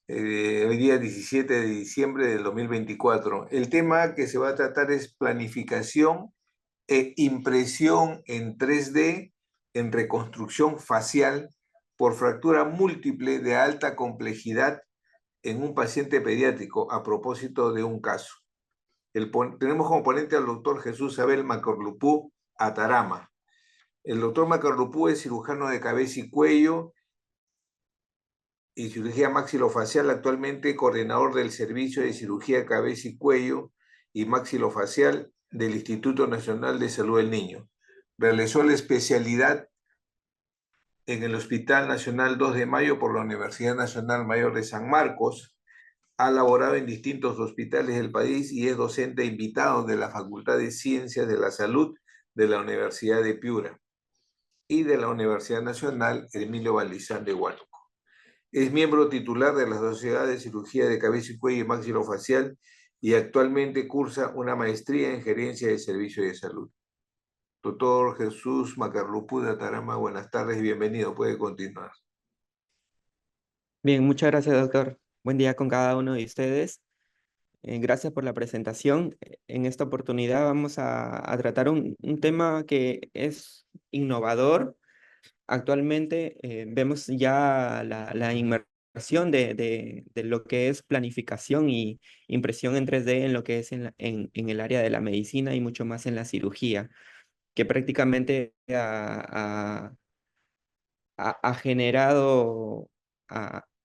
hoy día 17 de diciembre del 2024. El tema que se va a tratar es planificación e impresión en 3D en reconstrucción facial por fractura múltiple de alta complejidad en un paciente pediátrico a propósito de un caso. Tenemos como ponente al doctor Jesús Abel Macorlupú Atarama. El doctor Macorlupú es cirujano de cabeza y cuello y cirugía maxilofacial, actualmente coordinador del Servicio de Cirugía de Cabeza y Cuello y Maxilofacial del Instituto Nacional de Salud del Niño. Realizó la especialidad en el Hospital Nacional 2 de Mayo por la Universidad Nacional Mayor de San Marcos. Ha laborado en distintos hospitales del país y es docente invitado de la Facultad de Ciencias de la Salud de la Universidad de Piura y de la Universidad Nacional Emilio Balizán de Huánuco. Es miembro titular de la Sociedad de Cirugía de Cabeza y Cuello y Maxilofacial y actualmente cursa una maestría en Gerencia de Servicios de Salud. Doctor Jesús Macarlupú de Atarama, buenas tardes y bienvenido. Puede continuar. Bien, muchas gracias, doctor. Buen día con cada uno de ustedes. Gracias por la presentación. En esta oportunidad vamos a tratar un tema que es innovador. Actualmente vemos ya la inmersión de lo que es planificación y impresión en 3D en lo que es en el área de la medicina y mucho más en la cirugía, que prácticamente ha generado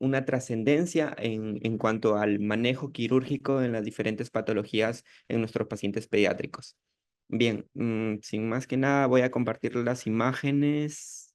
una trascendencia en cuanto al manejo quirúrgico en las diferentes patologías en nuestros pacientes pediátricos. Bien, sin más que nada voy a compartir las imágenes.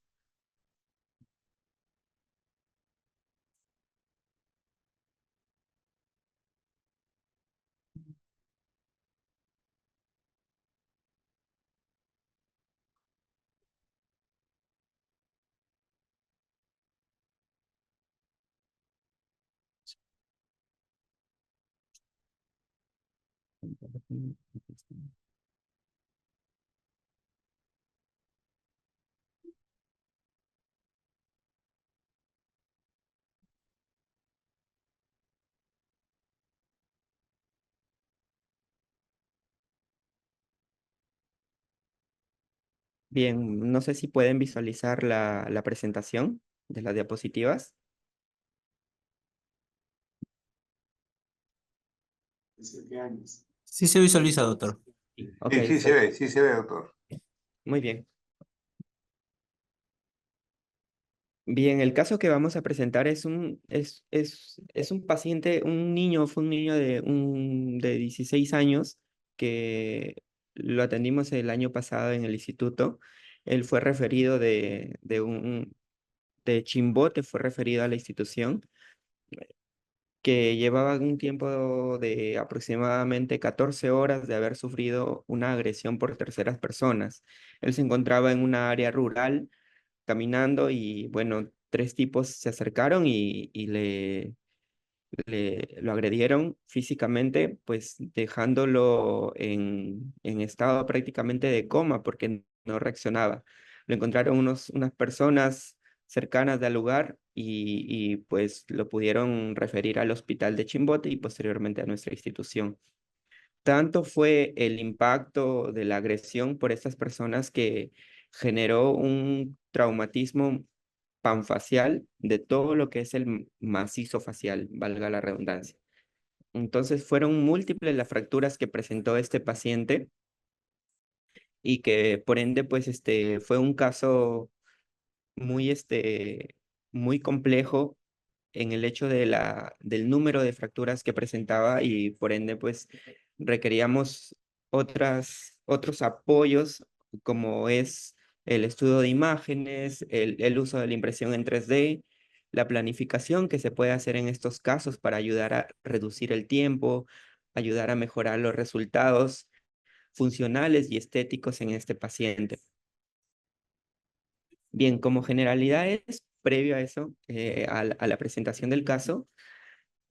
Bien, no sé si pueden visualizar la presentación de las diapositivas. Sí se visualiza, doctor. Ok, Sí, sí se ve, doctor. muy bien. Bien, el caso que vamos a presentar es un paciente, fue un niño de 16 años que lo atendimos el año pasado en el instituto. Él fue referido de Chimbote, fue referido a la institución, que llevaba un tiempo de aproximadamente 14 horas de haber sufrido una agresión por terceras personas. Él se encontraba en una área rural caminando y bueno, tres tipos se acercaron y lo agredieron físicamente, pues dejándolo en estado prácticamente de coma porque no reaccionaba. Lo encontraron unas personas cercanas del lugar pues lo pudieron referir al hospital de Chimbote y posteriormente a nuestra institución. Tanto fue el impacto de la agresión por estas personas que generó un traumatismo panfacial de todo lo que es el macizo facial, valga la redundancia. Entonces fueron múltiples las fracturas que presentó este paciente y que por ende pues fue un caso muy muy complejo en el hecho del número de fracturas que presentaba y por ende pues requeríamos otros apoyos como es el estudio de imágenes, el uso de la impresión en 3D, la planificación que se puede hacer en estos casos para ayudar a reducir el tiempo, ayudar a mejorar los resultados funcionales y estéticos en este paciente. Bien, como generalidades, previo a eso, a la presentación del caso,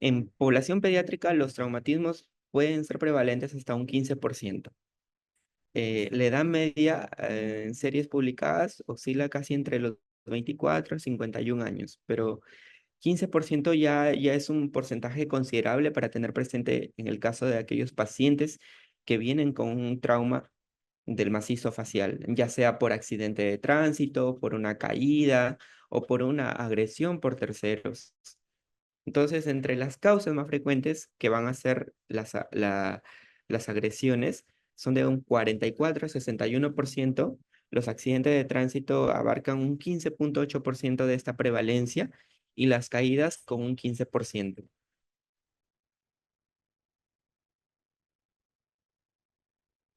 en población pediátrica los traumatismos pueden ser prevalentes hasta un 15%. La edad media en series publicadas oscila casi entre los 24 y 51 años, pero 15% ya es un porcentaje considerable para tener presente en el caso de aquellos pacientes que vienen con un trauma del macizo facial, ya sea por accidente de tránsito, por una caída o por una agresión por terceros. Entonces, entre las causas más frecuentes que van a ser las agresiones son de un 44 a 61%. Los accidentes de tránsito abarcan un 15,8% de esta prevalencia y las caídas con un 15%.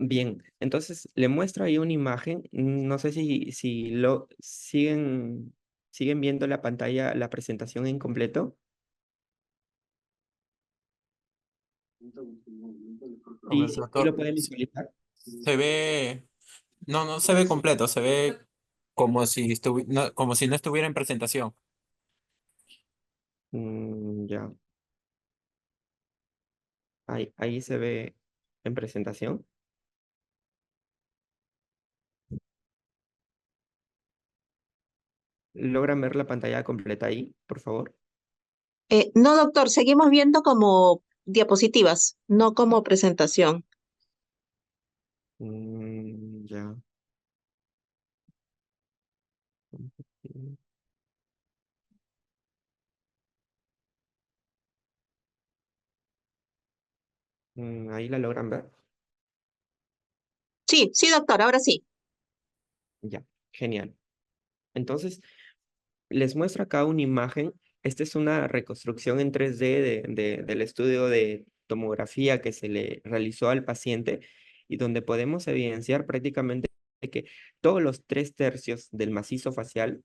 Bien, entonces le muestro ahí una imagen. No sé si lo siguen viendo la pantalla, la presentación en completo. A ver, Sí lo doctor, pueden visualizar. se ve, no, no se ve completo, se ve como si como si no estuviera en presentación. Ya, ahí se ve en presentación. ¿Logran ver la pantalla completa ahí, por favor? No, doctor, seguimos viendo como diapositivas, no como presentación. Ya. Ahí la logran ver. Sí, sí, doctor, ahora sí. Ya, genial. Entonces, les muestro acá una imagen. Esta es una reconstrucción en 3D del estudio de tomografía que se le realizó al paciente y donde podemos evidenciar prácticamente que todos los 3/3 del macizo facial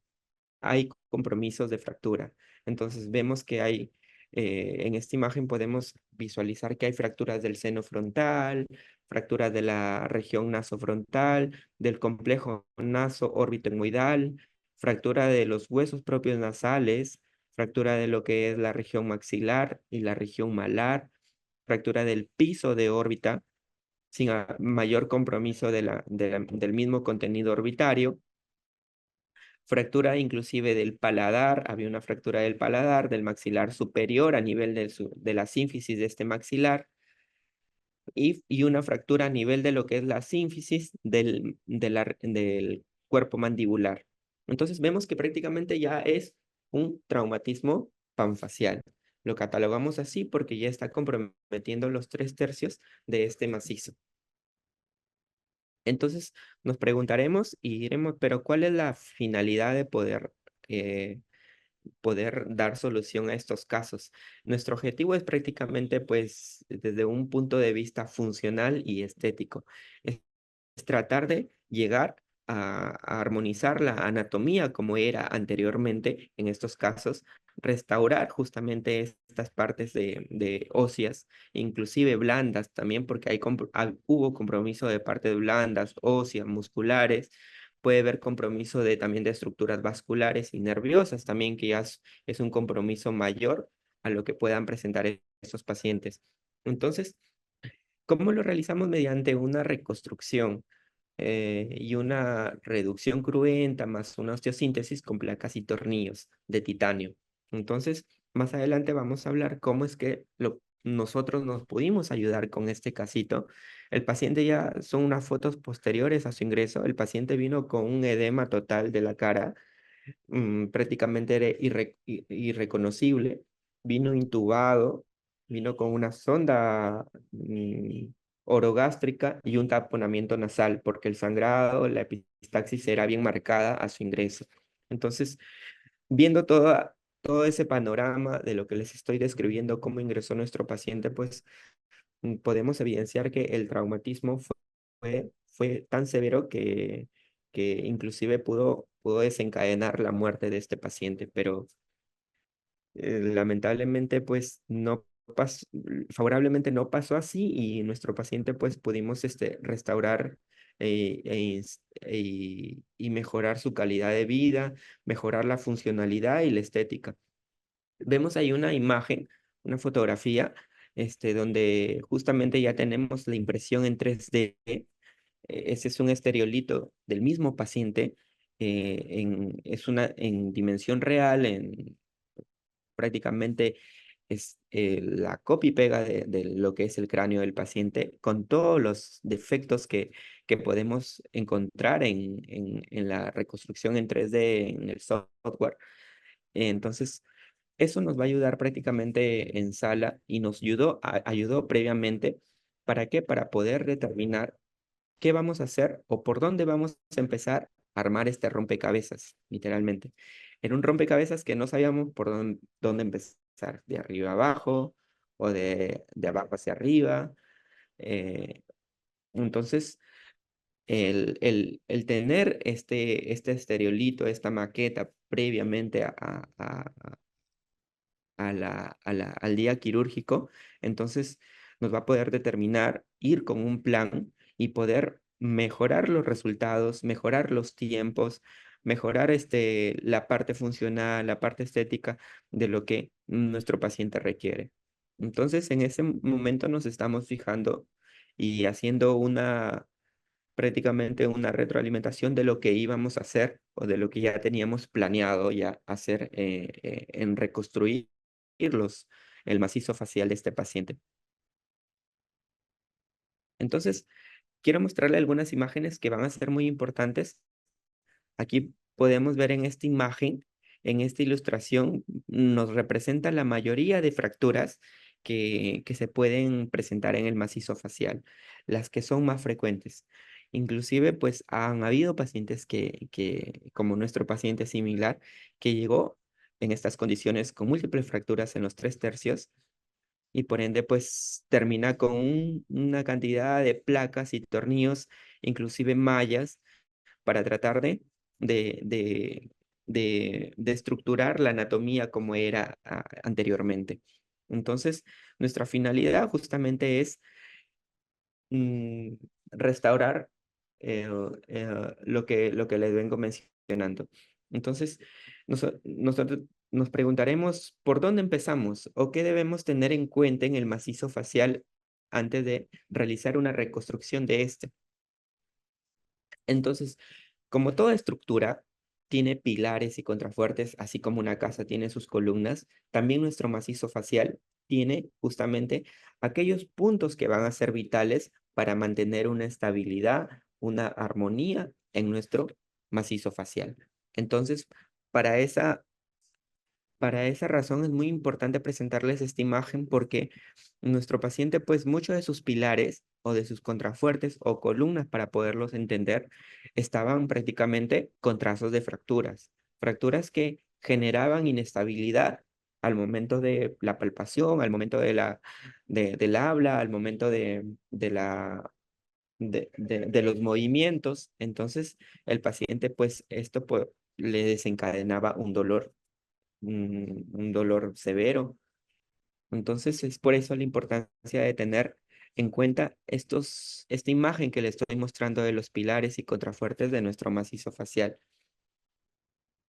hay compromisos de fractura. Entonces vemos que hay, en esta imagen podemos visualizar que hay fracturas del seno frontal, fracturas de la región nasofrontal, del complejo naso-órbito-etmoidal, fractura de los huesos propios nasales, fractura de lo que es la región maxilar y la región malar, fractura del piso de órbita, sin mayor compromiso del mismo contenido orbitario, fractura inclusive del paladar, había una fractura del paladar, del maxilar superior a nivel de la sínfisis de este maxilar y una fractura a nivel de lo que es la sínfisis del cuerpo mandibular. Entonces vemos que prácticamente ya es un traumatismo panfacial. Lo catalogamos así porque ya está comprometiendo los 3/3 de este macizo. Entonces nos preguntaremos y diremos, pero ¿cuál es la finalidad de poder dar solución a estos casos? Nuestro objetivo es prácticamente, pues, desde un punto de vista funcional y estético, es tratar de llegar a armonizar la anatomía como era anteriormente en estos casos, restaurar justamente estas partes de óseas, inclusive blandas también, porque hubo compromiso de partes blandas, óseas, musculares. Puede haber compromiso también de estructuras vasculares y nerviosas también, que ya es un compromiso mayor a lo que puedan presentar estos pacientes. Entonces, ¿cómo lo realizamos? Mediante una reconstrucción y una reducción cruenta más una osteosíntesis con placas y tornillos de titanio. Entonces, más adelante vamos a hablar cómo es que nosotros nos pudimos ayudar con este casito. El paciente ya son unas fotos posteriores a su ingreso. El paciente vino con un edema total de la cara, prácticamente era irreconocible. Vino intubado, vino con una sonda orogástrica y un taponamiento nasal, porque el sangrado, la epistaxis era bien marcada a su ingreso. Entonces, viendo todo ese panorama de lo que les estoy describiendo, cómo ingresó nuestro paciente, pues podemos evidenciar que el traumatismo fue tan severo que inclusive pudo desencadenar la muerte de este paciente, pero lamentablemente pues no pasó, favorablemente no pasó así y nuestro paciente pues pudimos restaurar y mejorar su calidad de vida, mejorar la funcionalidad y la estética. Vemos ahí una imagen, una fotografía, donde justamente ya tenemos la impresión en 3D. Ese es un estereolito del mismo paciente, es en dimensión real, prácticamente es la copia y pega de lo que es el cráneo del paciente con todos los defectos que podemos encontrar en la reconstrucción en 3D, en el software. Entonces, eso nos va a ayudar prácticamente en sala y nos ayudó previamente. ¿Para qué? Para poder determinar qué vamos a hacer o por dónde vamos a empezar a armar este rompecabezas, literalmente. Era un rompecabezas que no sabíamos por dónde empezar, de arriba a abajo o de abajo hacia arriba. eh, entonces, el tener este estereolito, esta maqueta previamente al día quirúrgico, entonces nos va a poder determinar, ir con un plan y poder mejorar los resultados, mejorar los tiempos, mejorar la parte funcional, la parte estética de lo que nuestro paciente requiere. Entonces, en ese momento nos estamos fijando y haciendo prácticamente una retroalimentación de lo que íbamos a hacer o de lo que ya teníamos planeado ya hacer en reconstruir el macizo facial de este paciente. Entonces, quiero mostrarle algunas imágenes que van a ser muy importantes. Aquí podemos ver en esta imagen, en esta ilustración, nos representa la mayoría de fracturas que se pueden presentar en el macizo facial, las que son más frecuentes. Inclusive, pues han habido pacientes como nuestro paciente similar, que llegó en estas condiciones con múltiples fracturas en los 3/3 y por ende, pues termina con una cantidad de placas y tornillos, inclusive mallas, para tratar de, de, de estructurar la anatomía como era anteriormente. Entonces, nuestra finalidad justamente es mm, restaurar lo que les vengo mencionando. Entonces, nosotros nos preguntaremos por dónde empezamos o qué debemos tener en cuenta en el macizo facial antes de realizar una reconstrucción de este. Entonces, como toda estructura tiene pilares y contrafuertes, así como una casa tiene sus columnas, también nuestro macizo facial tiene justamente aquellos puntos que van a ser vitales para mantener una estabilidad, una armonía en nuestro macizo facial. Entonces, para para esa razón es muy importante presentarles esta imagen porque nuestro paciente, pues muchos de sus pilares o de sus contrafuertes o columnas para poderlos entender estaban prácticamente con trazos de fracturas, fracturas que generaban inestabilidad al momento de la palpación, al momento del habla, al momento de los movimientos. Entonces, el paciente, pues esto pues, le desencadenaba un dolor severo. Entonces es por eso la importancia de tener en cuenta esta imagen que le estoy mostrando de los pilares y contrafuertes de nuestro macizo facial.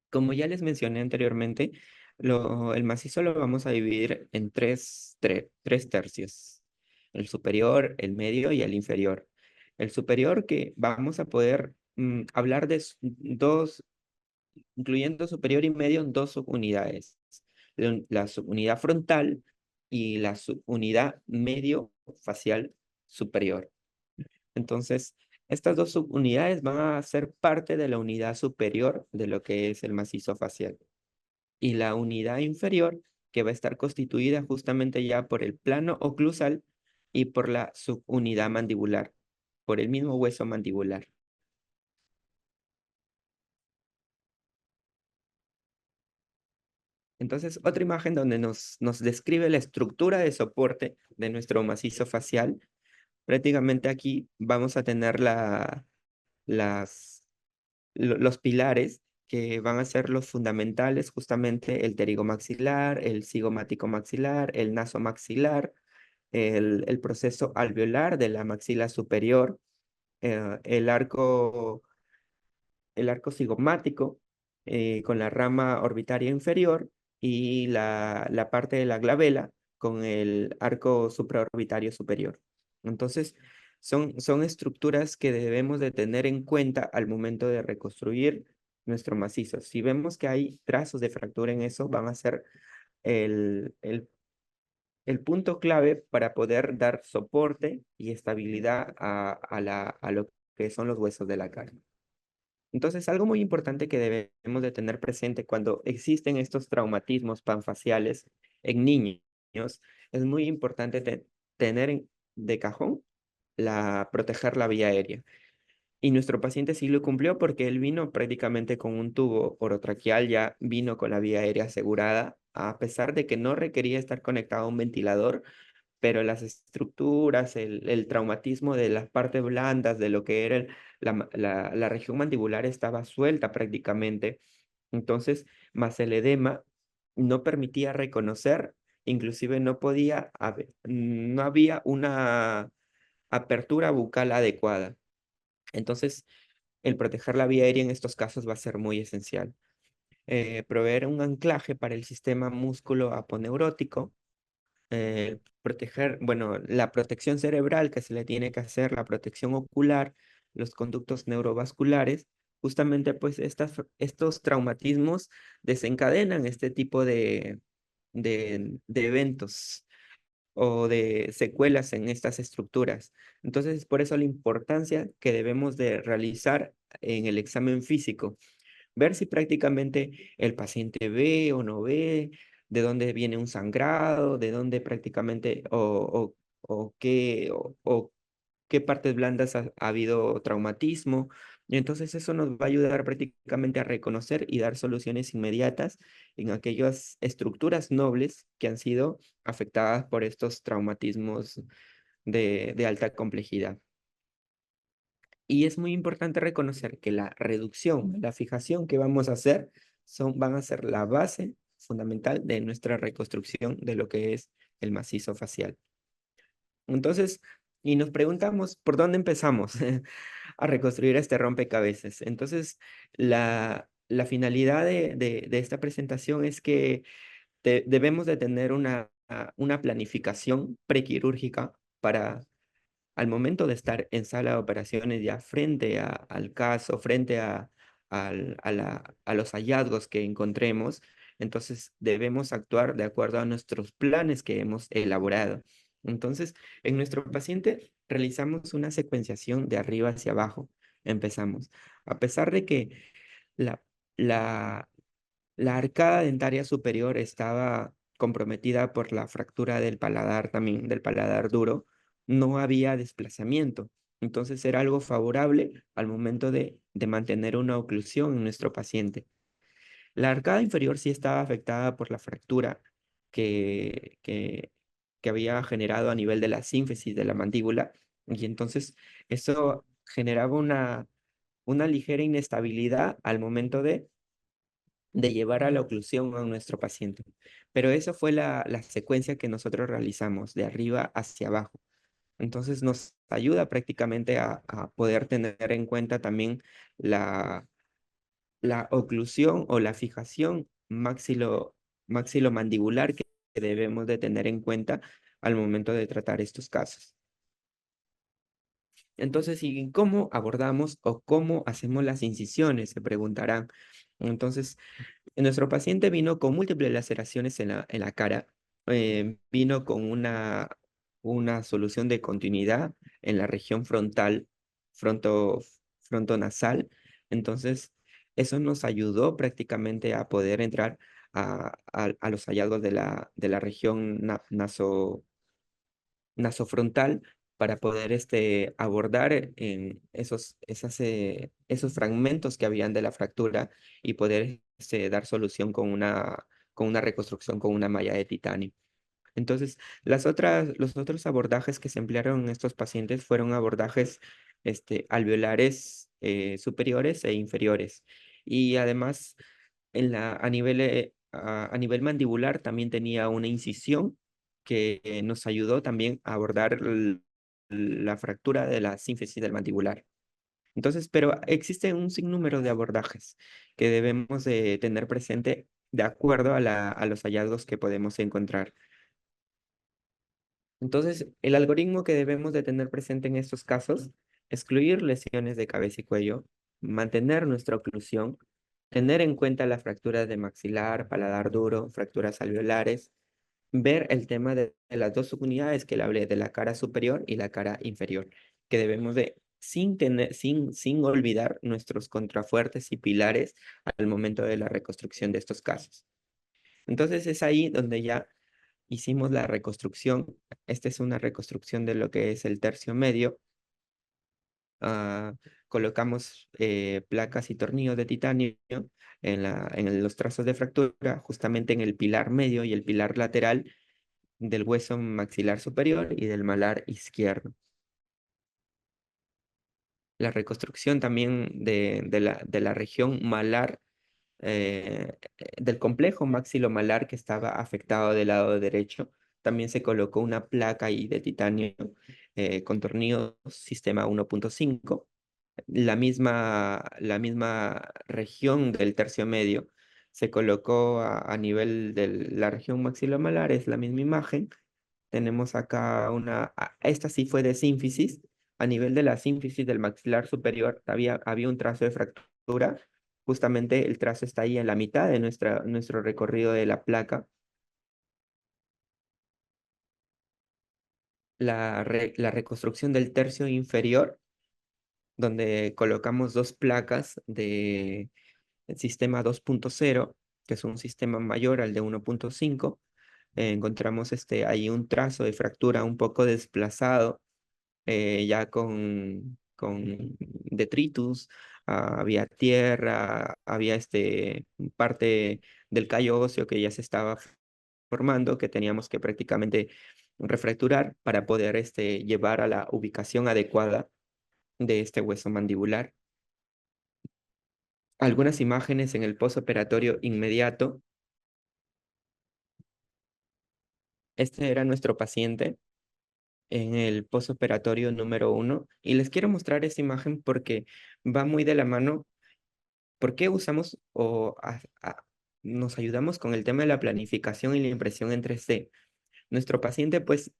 Como ya les mencioné anteriormente, el macizo lo vamos a dividir en tres tercios, el superior, el medio y el inferior. El superior que vamos a poder hablar de dos, incluyendo superior y medio, en dos subunidades. La subunidad frontal y la subunidad medio facial superior. Entonces, estas dos subunidades van a ser parte de la unidad superior de lo que es el macizo facial. Y la unidad inferior, que va a estar constituida justamente ya por el plano oclusal y por la subunidad mandibular, por el mismo hueso mandibular. Entonces, otra imagen donde nos describe la estructura de soporte de nuestro macizo facial. Prácticamente aquí vamos a tener los pilares que van a ser los fundamentales, justamente el pterigomaxilar, el cigomático maxilar, el nasomaxilar, el proceso alveolar de la maxila superior, eh, el arco el arco cigomático con la rama orbitaria inferior y la parte de la glabela con el arco supraorbitario superior. Entonces, son estructuras que debemos de tener en cuenta al momento de reconstruir nuestro macizo. Si vemos que hay trazos de fractura en eso, van a ser el punto clave para poder dar soporte y estabilidad a lo que son los huesos de la cara. Entonces, algo muy importante que debemos de tener presente cuando existen estos traumatismos panfaciales en niños, es muy importante tener de cajón proteger la vía aérea. Y nuestro paciente sí lo cumplió porque él vino prácticamente con un tubo orotraqueal, ya vino con la vía aérea asegurada, a pesar de que no requería estar conectado a un ventilador, pero las estructuras, el traumatismo de las partes blandas, de lo que era la región mandibular estaba suelta prácticamente. Entonces, más el edema no permitía reconocer, inclusive no había una apertura bucal adecuada. Entonces, el proteger la vía aérea en estos casos va a ser muy esencial. Proveer un anclaje para el sistema músculo aponeurótico, proteger, bueno, la protección cerebral que se le tiene que hacer, la protección ocular, los conductos neurovasculares, justamente pues estos traumatismos desencadenan este tipo de eventos o de secuelas en estas estructuras. Entonces, por eso la importancia que debemos de realizar en el examen físico, ver si prácticamente el paciente ve o no ve, de dónde viene un sangrado, de dónde prácticamente, o qué partes blandas ha habido traumatismo. Y entonces eso nos va a ayudar prácticamente a reconocer y dar soluciones inmediatas en aquellas estructuras nobles que han sido afectadas por estos traumatismos de alta complejidad. Y es muy importante reconocer que la reducción, la fijación que vamos a hacer van a ser la base fundamental de nuestra reconstrucción de lo que es el macizo facial. Entonces, y nos preguntamos, ¿por dónde empezamos a reconstruir este rompecabezas? Entonces, la finalidad de esta presentación es que debemos de tener una planificación prequirúrgica para al momento de estar en sala de operaciones ya frente al caso, frente a los hallazgos que encontremos, entonces debemos actuar de acuerdo a nuestros planes que hemos elaborado. Entonces, en nuestro paciente realizamos una secuenciación de arriba hacia abajo. Empezamos. A pesar de que la, la, la arcada dentaria superior estaba comprometida por la fractura del paladar también, del paladar duro, no había desplazamiento. Entonces era algo favorable al momento de mantener una oclusión en nuestro paciente. La arcada inferior sí estaba afectada por la fractura que, que, que había generado a nivel de la sínfisis de la mandíbula, y entonces eso generaba una ligera inestabilidad al momento de llevar a la oclusión a nuestro paciente. Pero eso fue la secuencia que nosotros realizamos de arriba hacia abajo. Entonces nos ayuda prácticamente a poder tener en cuenta también la oclusión o la fijación maxilomandibular que debemos de tener en cuenta al momento de tratar estos casos. Entonces, ¿y cómo abordamos o cómo hacemos las incisiones? Se preguntarán. Entonces, nuestro paciente vino con múltiples laceraciones en la cara, vino con una solución de continuidad en la región frontal, fronto, frontonasal. Entonces, eso nos ayudó prácticamente a poder entrar a los hallazgos de la región nasofrontal para poder abordar en esos fragmentos que habían de la fractura y poder dar solución con una reconstrucción con una malla de titanio. Entonces, los otros abordajes que se emplearon en estos pacientes fueron abordajes alveolares superiores e inferiores. Y además, a nivel mandibular también tenía una incisión que nos ayudó también a abordar la fractura de la sínfisis del mandibular. Entonces, pero existe un sinnúmero de abordajes que debemos de tener presente de acuerdo a los hallazgos que podemos encontrar. Entonces, el algoritmo que debemos de tener presente en estos casos, excluir lesiones de cabeza y cuello, mantener nuestra oclusión, tener en cuenta las fracturas de maxilar, paladar duro, fracturas alveolares, ver el tema de las dos subunidades que le hablé, de la cara superior y la cara inferior, que debemos de, sin olvidar nuestros contrafuertes y pilares al momento de la reconstrucción de estos casos. Entonces es ahí donde ya hicimos la reconstrucción. Esta es una reconstrucción de lo que es el tercio medio. Ah, colocamos placas y tornillos de titanio en los trazos de fractura, justamente en el pilar medio y el pilar lateral del hueso maxilar superior y del malar izquierdo. La reconstrucción también de la región malar, del complejo maxilomalar que estaba afectado del lado derecho. También se colocó una placa ahí de titanio con tornillos sistema 1.5. La misma región del tercio medio se colocó a nivel de la región maxilomalar, es la misma imagen. Tenemos acá esta sí fue de sínfisis. A nivel de la sínfisis del maxilar superior había un trazo de fractura. Justamente el trazo está ahí en la mitad de nuestro recorrido de la placa. La reconstrucción del tercio inferior, donde colocamos dos placas de sistema 2.0, que es un sistema mayor al de 1.5. Encontramos ahí un trazo de fractura un poco desplazado, ya con detritus. Había tierra, había parte del callo óseo que ya se estaba formando, que teníamos que prácticamente refracturar para poder llevar a la ubicación adecuada de este hueso mandibular. Algunas imágenes en el postoperatorio inmediato. Este era nuestro paciente en el postoperatorio número 1, y les quiero mostrar esta imagen porque va muy de la mano. ¿Por qué usamos nos ayudamos con el tema de la planificación y la impresión en 3D? Nuestro paciente, pues,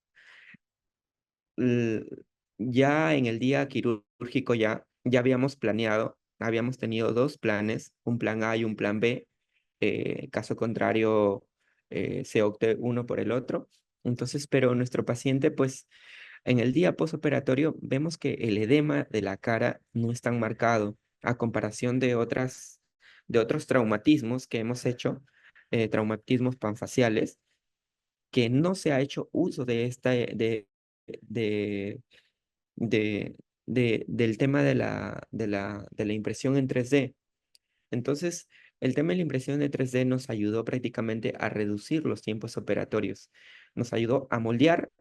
l- ya en el día quirúrgico ya habíamos planeado, habíamos tenido dos planes, un plan A y un plan B. Caso contrario, se opte uno por el otro. Entonces, pero nuestro paciente, pues, en el día postoperatorio vemos que el edema de la cara no es tan marcado a comparación de otros traumatismos que hemos hecho, traumatismos panfaciales, que no se ha hecho uso de, de, del tema de la impresión en 3D. Entonces, el tema de la impresión de 3D nos ayudó prácticamente a reducir los tiempos operatorios. Nos ayudó a moldear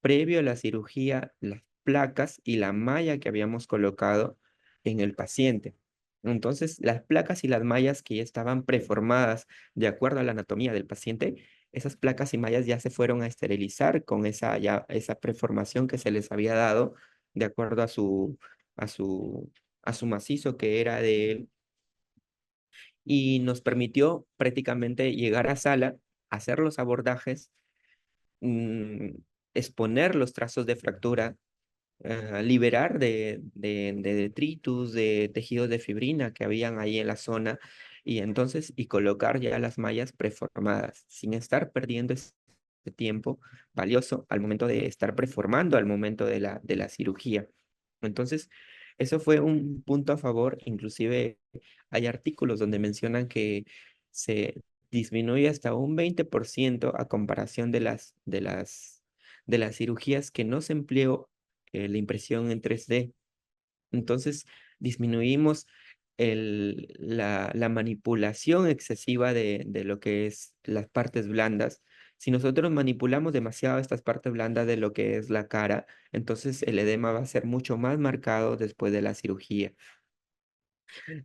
previo a la cirugía las placas y la malla que habíamos colocado en el paciente. Entonces, las placas y las mallas que ya estaban preformadas de acuerdo a la anatomía del paciente, esas placas y mallas ya se fueron a esterilizar con esa preformación que se les había dado de acuerdo a su, a su macizo que era de él, y nos permitió prácticamente llegar a sala, hacer los abordajes, mm, exponer los trazos de fractura, liberar de detritus, de tejidos de fibrina que habían ahí en la zona, y colocar ya las mallas preformadas, sin estar perdiendo ese tiempo valioso al momento de estar preformando, al momento de la cirugía. Entonces, eso fue un punto a favor. Inclusive hay artículos donde mencionan que se disminuye hasta un 20% a comparación de las cirugías que no se empleó la impresión en 3D. Entonces, disminuimos la manipulación excesiva de lo que es las partes blandas. Si nosotros manipulamos demasiado estas partes blandas de lo que es la cara, entonces el edema va a ser mucho más marcado después de la cirugía.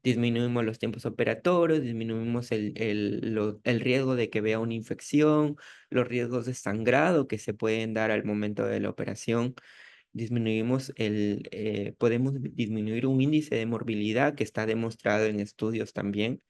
Disminuimos los tiempos operatorios, disminuimos el riesgo de que vea una infección, los riesgos de sangrado que se pueden dar al momento de la operación. Podemos disminuir un índice de morbilidad que está demostrado en estudios también.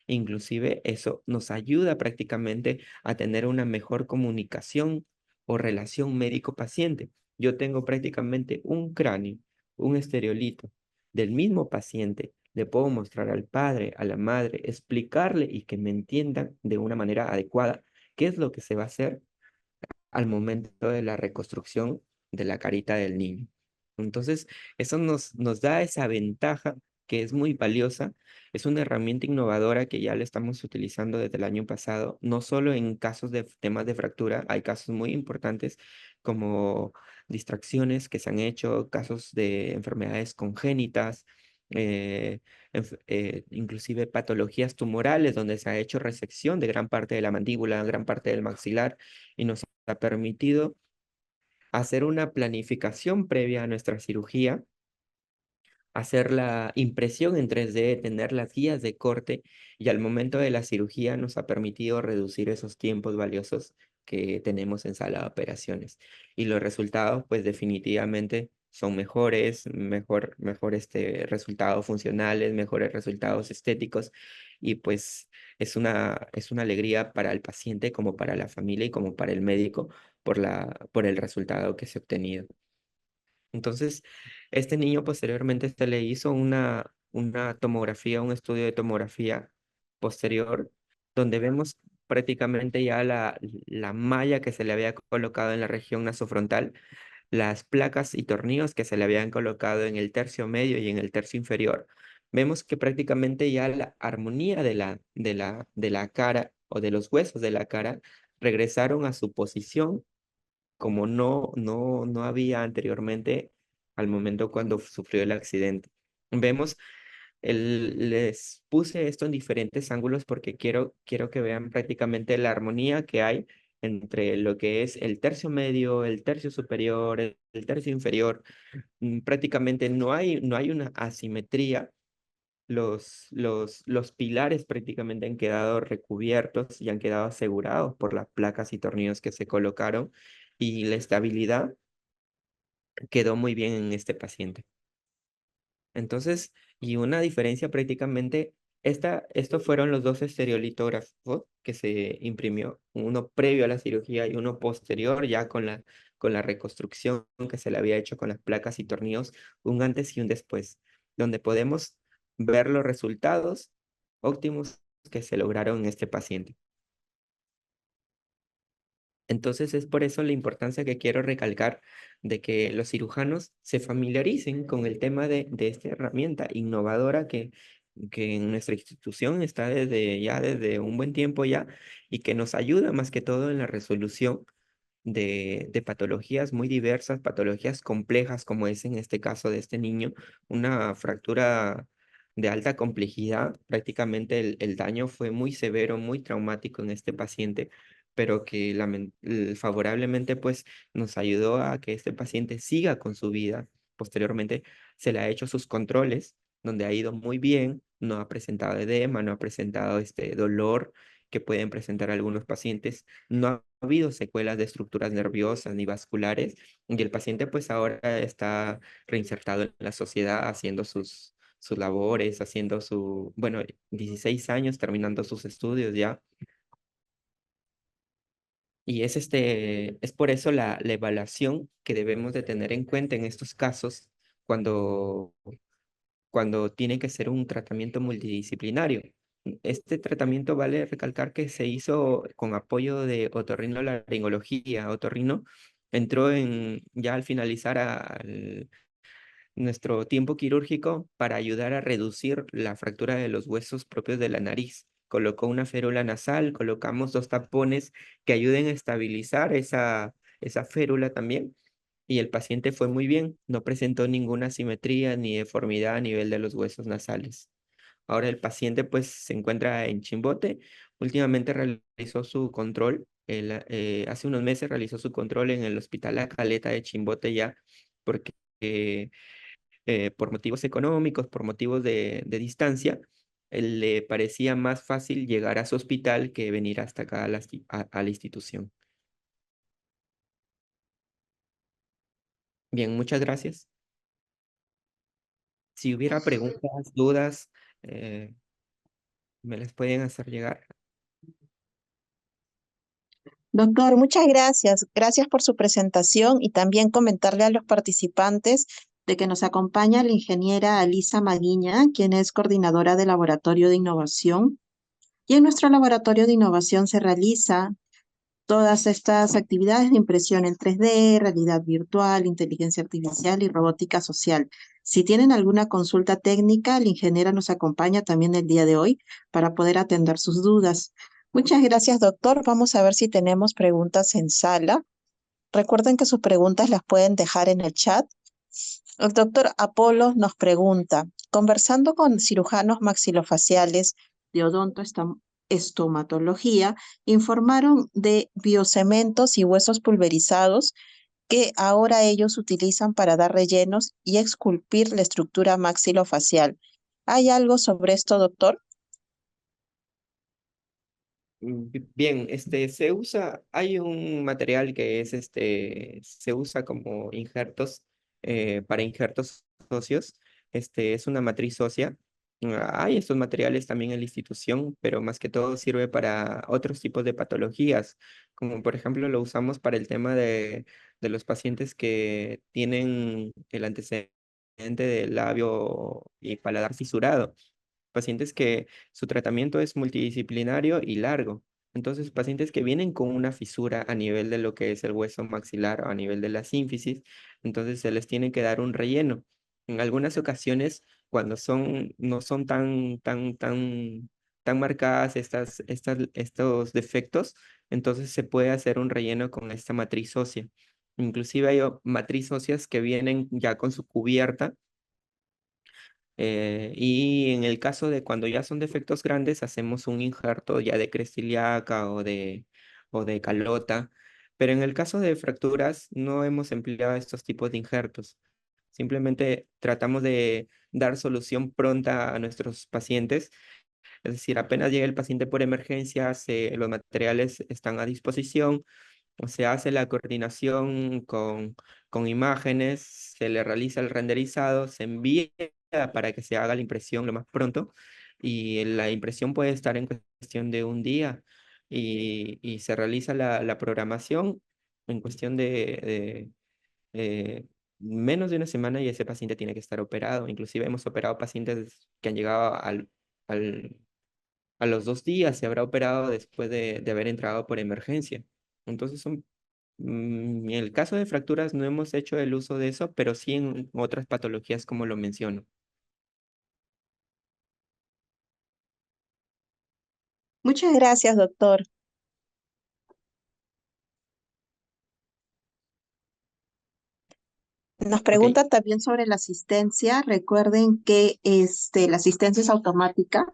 Inclusive eso nos ayuda prácticamente a tener una mejor comunicación o relación médico-paciente. Yo tengo prácticamente un cráneo, un estereolito del mismo paciente, Le puedo mostrar al padre, a la madre, explicarle y que me entiendan de una manera adecuada qué es lo que se va a hacer al momento de la reconstrucción de la carita del niño. Entonces, eso nos da esa ventaja que es muy valiosa. Es una herramienta innovadora que ya la estamos utilizando desde el año pasado, no solo en casos de temas de fractura, hay casos muy importantes como distracciones que se han hecho, casos de enfermedades congénitas, eh, inclusive patologías tumorales donde se ha hecho resección de gran parte de la mandíbula, gran parte del maxilar y nos ha permitido hacer una planificación previa a nuestra cirugía, hacer la impresión en 3D, tener las guías de corte y al momento de la cirugía nos ha permitido reducir esos tiempos valiosos que tenemos en sala de operaciones. Y los resultados, pues definitivamente son mejores, mejor resultados funcionales, mejores resultados estéticos y pues es una alegría para el paciente como para la familia y como para el médico por el resultado que se ha obtenido. Entonces, este niño posteriormente se le hizo una tomografía, un estudio de tomografía posterior, donde vemos prácticamente ya la malla que se le había colocado en la región nasofrontal, las placas y tornillos que se le habían colocado en el tercio medio y en el tercio inferior. Vemos que prácticamente ya la armonía de la cara o de los huesos de la cara regresaron a su posición como no había anteriormente al momento cuando sufrió el accidente. Vemos, les puse esto en diferentes ángulos porque quiero que vean prácticamente la armonía que hay entre lo que es el tercio medio, el tercio superior, el tercio inferior. Prácticamente no hay una asimetría. Los pilares prácticamente han quedado recubiertos y han quedado asegurados por las placas y tornillos que se colocaron y la estabilidad quedó muy bien en este paciente. Entonces, y una diferencia prácticamente, estos fueron los dos estereolitógrafos que se imprimió, uno previo a la cirugía y uno posterior ya con la reconstrucción que se le había hecho con las placas y tornillos, un antes y un después, donde podemos ver los resultados óptimos que se lograron en este paciente. Entonces es por eso la importancia que quiero recalcar de que los cirujanos se familiaricen con el tema de esta herramienta innovadora que en nuestra institución está desde un buen tiempo ya y que nos ayuda más que todo en la resolución de patologías muy diversas, patologías complejas, como es en este caso de este niño, una fractura de alta complejidad. Prácticamente el daño fue muy severo, muy traumático en este paciente, pero que favorablemente pues nos ayudó a que este paciente siga con su vida. Posteriormente se le ha hecho sus controles, donde ha ido muy bien, no ha presentado edema, no ha presentado este dolor que pueden presentar algunos pacientes, no ha habido secuelas de estructuras nerviosas ni vasculares y el paciente pues ahora está reinsertado en la sociedad haciendo sus labores, haciendo bueno, 16 años terminando sus estudios ya. Y es por eso la evaluación que debemos de tener en cuenta en estos casos cuando tiene que ser un tratamiento multidisciplinario. Este tratamiento vale recalcar que se hizo con apoyo de otorrinolaringología. Otorrino entró ya al finalizar nuestro tiempo quirúrgico para ayudar a reducir la fractura de los huesos propios de la nariz. Colocó una férula nasal, colocamos dos tapones que ayuden a estabilizar esa férula también y el paciente fue muy bien, no presentó ninguna asimetría ni deformidad a nivel de los huesos nasales. Ahora el paciente pues se encuentra en Chimbote, últimamente realizó su control, hace unos meses realizó su control en el Hospital La Caleta de Chimbote ya, porque por motivos económicos, por motivos de distancia, le parecía más fácil llegar a su hospital que venir hasta acá a la institución. Bien, muchas gracias. Si hubiera preguntas, dudas, eh, me las pueden hacer llegar. Doctor, muchas gracias. Gracias por su presentación y también comentarle a los participantes de que nos acompaña la ingeniera Alisa Maguiña, quien es coordinadora del Laboratorio de Innovación. Y en nuestro laboratorio de innovación se realiza todas estas actividades de impresión en 3D, realidad virtual, inteligencia artificial y robótica social. Si tienen alguna consulta técnica, la ingeniera nos acompaña también el día de hoy para poder atender sus dudas. Muchas gracias, doctor. Vamos a ver si tenemos preguntas en sala. Recuerden que sus preguntas las pueden dejar en el chat. El doctor Apolo nos pregunta, conversando con cirujanos maxilofaciales de estomatología, informaron de biocementos y huesos pulverizados que ahora ellos utilizan para dar rellenos y esculpir la estructura maxilofacial. ¿Hay algo sobre esto, doctor? Bien, hay un material que es se usa como injertos, para injertos óseos, es una matriz ósea. Hay estos materiales también en la institución, pero más que todo sirve para otros tipos de patologías, como por ejemplo lo usamos para el tema de los pacientes que tienen el antecedente del labio y paladar fisurado, pacientes que su tratamiento es multidisciplinario y largo. Entonces, pacientes que vienen con una fisura a nivel de lo que es el hueso maxilar o a nivel de la sínfisis, entonces se les tiene que dar un relleno. En algunas ocasiones, cuando no son tan marcadas estos defectos, entonces se puede hacer un relleno con esta matriz ósea. Inclusive hay matriz óseas que vienen ya con su cubierta, y en el caso de cuando ya son defectos grandes, hacemos un injerto ya de cresta ilíaca o de calota. Pero en el caso de fracturas, no hemos empleado estos tipos de injertos. Simplemente tratamos de dar solución pronta a nuestros pacientes. Es decir, apenas llega el paciente por emergencia, los materiales están a disposición, se hace la coordinación con imágenes, se le realiza el renderizado, se envía para que se haga la impresión lo más pronto, y la impresión puede estar en cuestión de un día, y se realiza la programación en cuestión de menos de una semana, y ese paciente tiene que estar operado. Inclusive hemos operado pacientes que han llegado al- a los 2 días, se habrá operado después de haber entrado por emergencia. Entonces en el caso de fracturas no hemos hecho el uso de eso, pero sí en otras patologías como lo menciono. Muchas gracias, doctor. Nos ¿Ok? pregunta también sobre la asistencia. Recuerden que la asistencia es automática.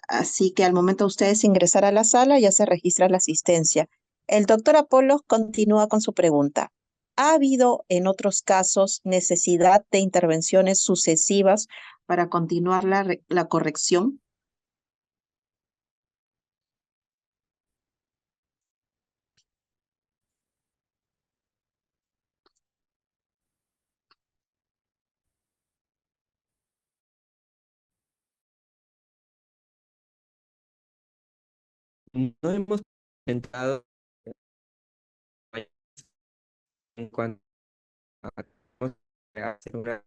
Así que al momento de ustedes ingresar a la sala ya se registra la asistencia. El doctor Apolo continúa con su pregunta. ¿Ha habido en otros casos necesidad de intervenciones sucesivas para continuar la corrección? No hemos entrado en cuanto a hacer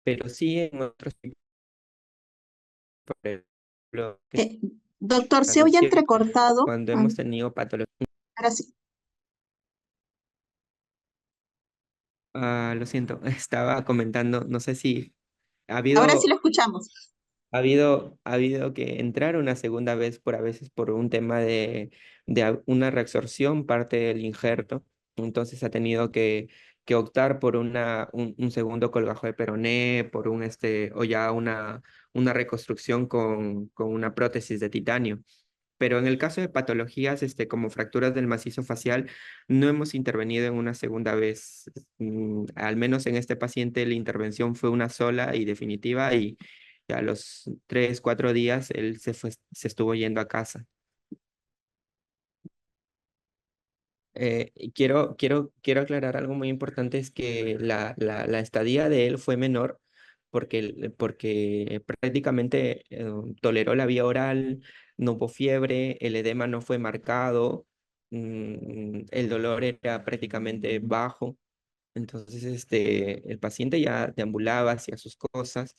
pero sí en otros tipos, por ejemplo, que Eh, Doctor, se oye atención entrecortado. cuando hemos tenido patología. Ahora sí, Lo siento, estaba comentando, no sé si ha ahora sí lo habido escuchamos. Ha habido que entrar una segunda vez por a veces por un tema de una reabsorción parte del injerto. Entonces ha tenido que optar por un segundo colgajo de peroné, por o ya una reconstrucción con una prótesis de titanio. Pero en el caso de patologías como fracturas del macizo facial, no hemos intervenido en una segunda vez. Al menos en este paciente la intervención fue una sola y definitiva, y a los 3, 4 días él se estuvo yendo a casa. Y quiero aclarar algo muy importante, es que la estadía de él fue menor porque prácticamente toleró la vía oral, no hubo fiebre, el edema no fue marcado, el dolor era prácticamente bajo. Entonces, el paciente ya deambulaba, hacía sus cosas.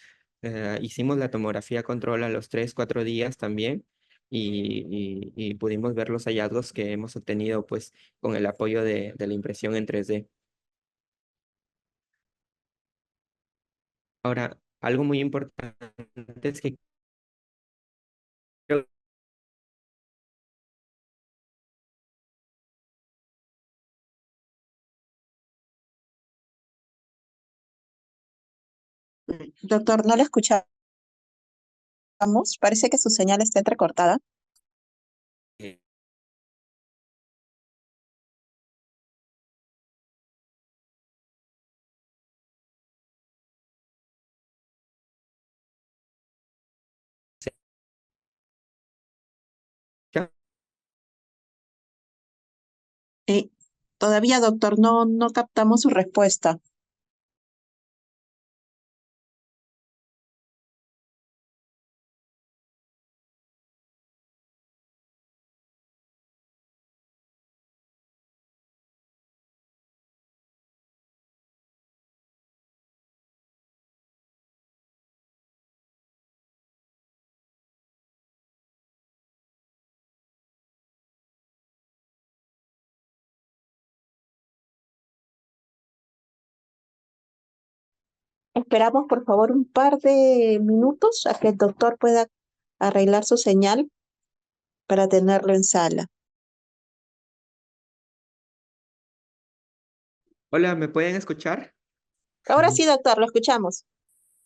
Hicimos la tomografía control a los 3, 4 días también y pudimos ver los hallazgos que hemos obtenido pues con el apoyo de la impresión en 3D. Ahora, algo muy importante es que creo Doctor, no le escuchamos. Parece que su señal está entrecortada. que ya- Y todavía, doctor, no captamos su respuesta. Esperamos, por favor, un par de minutos a que el doctor pueda arreglar su señal para tenerlo en sala. Hola, ¿me pueden escuchar? Ahora sí, doctor, lo escuchamos.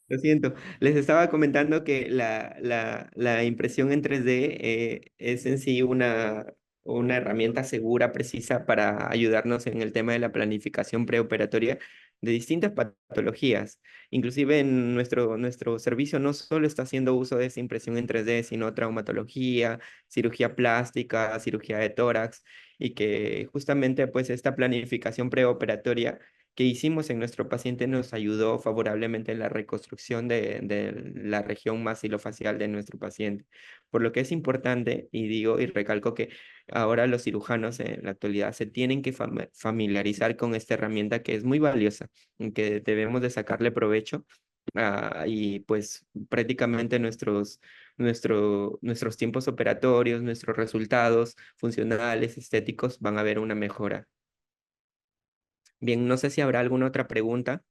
Lo siento, les estaba comentando que la impresión en 3D es en sí una herramienta segura, precisa para ayudarnos en el tema de la planificación preoperatoria de distintas patologías. Inclusive en nuestro servicio no solo está haciendo uso de esa impresión en 3D, sino traumatología, cirugía plástica, cirugía de tórax, y que justamente pues esta planificación preoperatoria que hicimos en nuestro paciente nos ayudó favorablemente en la reconstrucción de la región maxilofacial de nuestro paciente. Por lo que es importante, y digo y recalco que ahora los cirujanos en la actualidad se tienen que familiarizar con esta herramienta que es muy valiosa, y que debemos de sacarle provecho. Y pues prácticamente nuestros tiempos operatorios, nuestros resultados funcionales, estéticos van a ver una mejora. Bien, no sé si habrá alguna otra pregunta.